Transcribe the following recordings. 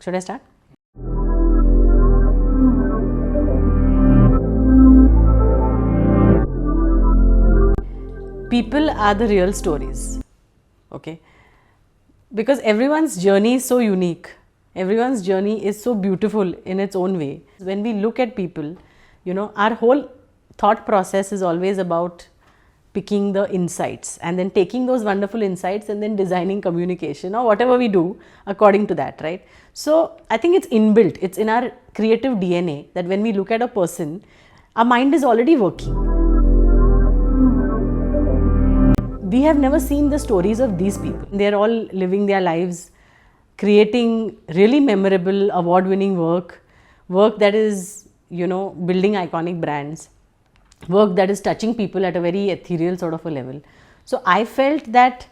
Should I start? People are the real stories, okay? Because everyone's journey is so unique. Everyone's journey is so beautiful in its own way. When we look at people, our whole thought process is always about picking the insights and then taking those wonderful insights and then designing communication or whatever we do according to that, right? So I think it's inbuilt, it's in our creative DNA that when we look at a person, our mind is already working. We have never seen the stories of these people. They're all living their lives, creating really memorable, award-winning work that is, building iconic brands, work that is touching people at a very ethereal sort of a level. So I felt that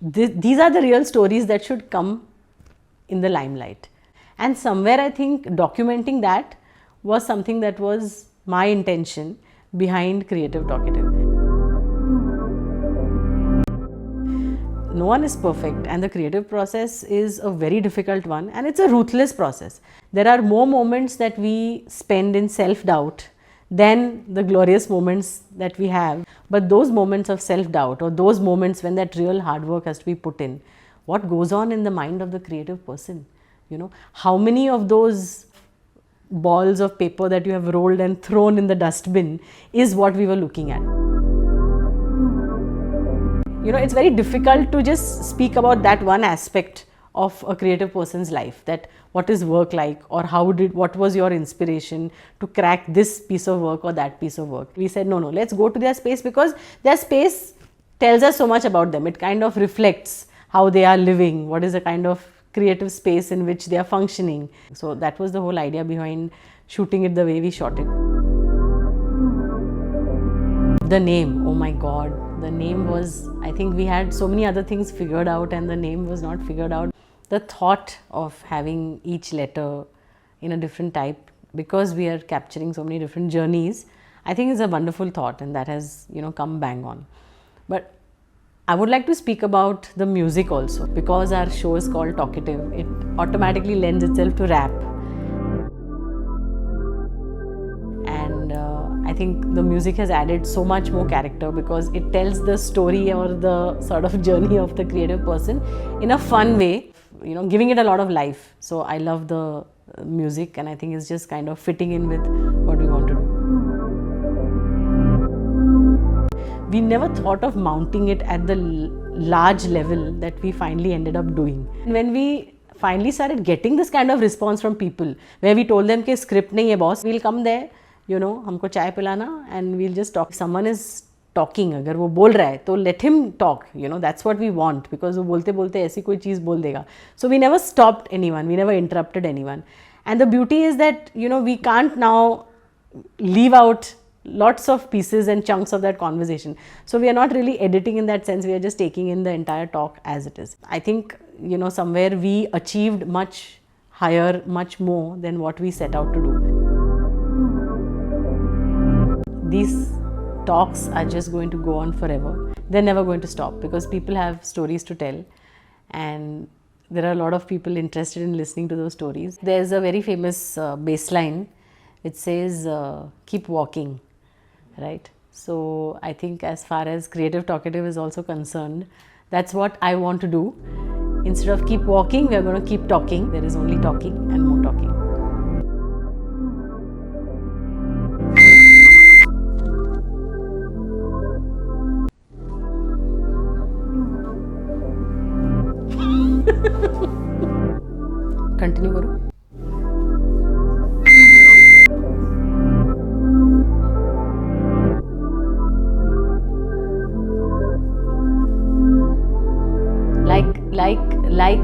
these are the real stories that should come in the limelight. And somewhere I think documenting that was something that was my intention behind Creative Talkative. No one is perfect, and the creative process is a very difficult one, and it's a ruthless process. There are more moments that we spend in self-doubt than the glorious moments that we have. But those moments of self-doubt, or those moments when that real hard work has to be put in, what goes on in the mind of the creative person? How many of those balls of paper that you have rolled and thrown in the dustbin is what we were looking at. It's very difficult to just speak about that one aspect of a creative person's life, that what is work like, or what was your inspiration to crack this piece of work or that piece of work. We said, no, let's go to their space, because their space tells us so much about them. It kind of reflects how they are living, what is the kind of creative space in which they are functioning. So that was the whole idea behind shooting it the way we shot it. The name, oh my God, the name was, I think we had so many other things figured out and the name was not figured out. The thought of having each letter in a different type, because we are capturing so many different journeys, I think is a wonderful thought, and that has, come bang on. But I would like to speak about the music also, because our show is called Talkative. It automatically lends itself to rap. I think the music has added so much more character, because it tells the story or the sort of journey of the creative person in a fun way, giving it a lot of life. So I love the music, and I think it's just kind of fitting in with what we want to do. We never thought of mounting it at the large level that we finally ended up doing. When we finally started getting this kind of response from people, where we told them कि script नहीं है boss, we'll come there, हमको चाय पिलाना, and we'll just talk. Someone is talking, अगर वो बोल रहा है तो let him talk, that's what we want, because वो बोलते बोलते ऐसी कोई चीज़ बोल देगा. So we never stopped anyone, we never interrupted anyone. And the beauty is that we can't now leave out lots of pieces and chunks of that conversation. So we are not really editing in that sense, we are just taking in the entire talk as it is. I think somewhere we achieved much higher, much more than what we set out to do. These talks are just going to go on forever. They're never going to stop, because people have stories to tell, and there are a lot of people interested in listening to those stories. There's a very famous bass line. It says, keep walking, right? So I think as far as Creative Talkative is also concerned, that's what I want to do. Instead of keep walking, we are going to keep talking. There is only talking and more talking. Continue करो. like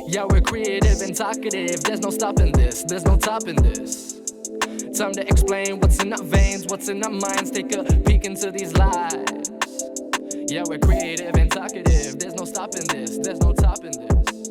Yeah, we're creative and talkative. There's no stopping this, there's no topping this. Time to explain what's in our veins, what's in our minds. Take a peek into these lives. Yeah, we're creative and talkative. There's no stopping this, there's no topping this.